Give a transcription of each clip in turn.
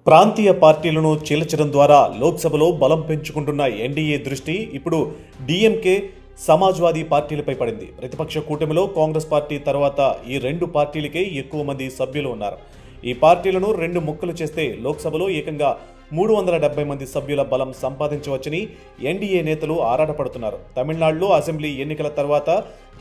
ప్రాంతీయ పార్టీలను చీల్చడం ద్వారా లోక్సభలో బలం పెంచుకుంటున్న ఎన్డీఏ దృష్టి ఇప్పుడు డీఎంకే, సమాజ్వాదీ పార్టీలపై పడింది. ప్రతిపక్ష కూటమిలో కాంగ్రెస్ పార్టీ తర్వాత ఈ రెండు పార్టీలకే ఎక్కువ మంది సభ్యులు ఉన్నారు. ఈ పార్టీలను రెండు ముక్కలు చేస్తే లోక్సభలో ఏకంగా 370 మంది సభ్యుల బలం సంపాదించవచ్చని ఎన్డీఏ నేతలు ఆరాటపడుతున్నారు. తమిళనాడులో అసెంబ్లీ ఎన్నికల తర్వాత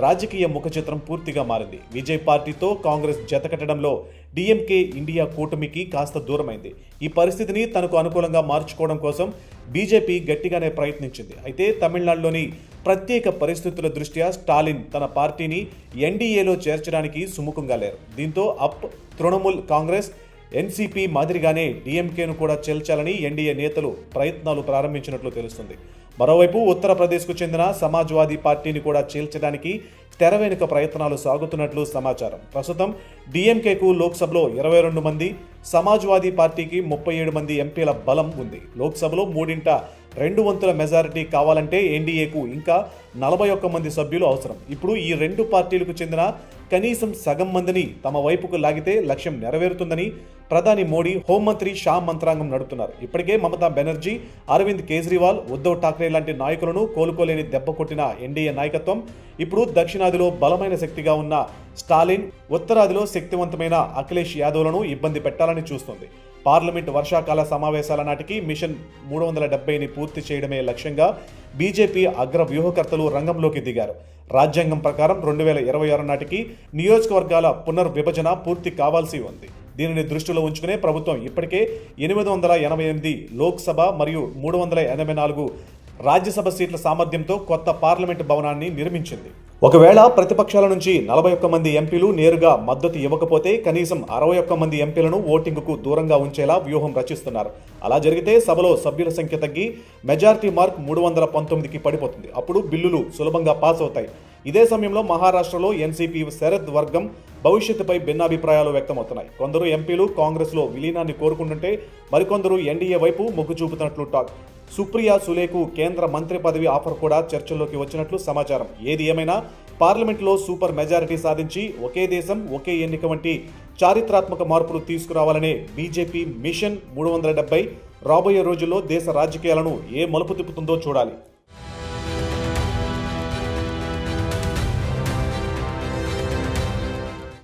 రాజకీయ ముఖచిత్రం పూర్తిగా మారింది. విజయ్ పార్టీతో కాంగ్రెస్ జతకట్టడంలో డీఎంకే ఇండియా కూటమికి కాస్త దూరమైంది. ఈ పరిస్థితిని తనకు అనుకూలంగా మార్చుకోవడం కోసం బీజేపీ గట్టిగానే ప్రయత్నించింది. అయితే తమిళనాడులోని ప్రత్యేక పరిస్థితుల దృష్ట్యా స్టాలిన్ తన పార్టీని ఎన్డీఏలో చేర్చడానికి సుముఖంగా లేరు. దీంతో అప్, తృణమూల్ కాంగ్రెస్, ఎన్సీపీ మాదిరిగానే డీఎంకేను కూడా చేల్చాలని ఎన్డీఏ నేతలు ప్రయత్నాలు ప్రారంభించినట్లు తెలుస్తుంది. మరోవైపు ఉత్తరప్రదేశ్కు చెందిన సమాజ్వాదీ పార్టీని కూడా చీల్చడానికి తెర వెనుక ప్రయత్నాలు సాగుతున్నట్లు సమాచారం. ప్రస్తుతం డీఎంకేకు లోక్సభలో 22 మంది, సమాజ్వాదీ పార్టీకి 37 మంది ఎంపీల బలం ఉంది. లోక్సభలో 3/2 మెజారిటీ కావాలంటే ఎన్డీఏకు ఇంకా 41 మంది సభ్యులు అవసరం. ఇప్పుడు ఈ రెండు పార్టీలకు చెందిన కనీసం సగం మందిని తమ వైపుకు లాగితే లక్ష్యం నెరవేరుతుందని ప్రధాని మోడీ, హోంమంత్రి షా మంత్రాంగం నడుపుతున్నారు. ఇప్పటికే మమతా బెనర్జీ, అరవింద్ కేజ్రీవాల్, ఉద్ధవ్ ఠాక్రే లాంటి నాయకులను కోలుకోలేని దెబ్బ కొట్టిన ఎన్డీఏ నాయకత్వం ఇప్పుడు దక్షిణాదిలో బలమైన శక్తిగా ఉన్న స్టాలిన్, ఉత్తరాదిలో శక్తివంతమైన అఖిలేష్ యాదవ్లను ఇబ్బంది పెట్టాలని చూస్తోంది. పార్లమెంట్ వర్షాకాల సమావేశాల నాటికి మిషన్ 370ని పూర్తి చేయడమే లక్ష్యంగా బీజేపీ అగ్ర వ్యూహకర్తలు రంగంలోకి దిగారు. రాజ్యాంగం ప్రకారం 2026 నాటికి నియోజకవర్గాల పునర్విభజన పూర్తి కావాల్సి ఉంది. దీనిని దృష్టిలో ఉంచుకునే ప్రభుత్వం ఇప్పటికే 888 లోక్సభ మరియు 384 రాజ్యసభ సీట్ల సామర్థ్యంతో కొత్త పార్లమెంటు భవనాన్ని నిర్మించింది. ఒకవేళ ప్రతిపక్షాల నుంచి 41 మంది ఎంపీలు నేరుగా మద్దతు ఇవ్వకపోతే కనీసం 61 మంది ఎంపీలను ఓటింగుకు దూరంగా ఉంచేలా వ్యూహం రచిస్తున్నారు. అలా జరిగితే సభలో సభ్యుల సంఖ్య తగ్గి మెజారిటీ మార్క్ 319కి పడిపోతుంది. అప్పుడు బిల్లులు సులభంగా పాస్ అవుతాయి. ఇదే సమయంలో మహారాష్ట్రలో ఎన్సీపీ శరద్ వర్గం భవిష్యత్తుపై భిన్నాభిప్రాయాలు వ్యక్తమవుతున్నాయి. కొందరు ఎంపీలు కాంగ్రెస్లో విలీనాన్ని కోరుకుంటుంటే మరికొందరు ఎన్డీఏ వైపు మొగ్గు చూపుతున్నట్లు టాక్. సుప్రియా సులేకు కేంద్ర మంత్రి పదవి ఆఫర్ కూడా చర్చల్లోకి వచ్చినట్లు సమాచారం. ఏది ఏమైనా పార్లమెంట్లో సూపర్ మెజారిటీ సాధించి ఒకే దేశం, ఒకే ఎన్నిక వంటి చారిత్రాత్మక మార్పులు తీసుకురావాలనే బీజేపీ మిషన్ 370 రాబోయే రోజుల్లో దేశ రాజకీయాలను ఏ మలుపు తిప్పుతుందో చూడాలి.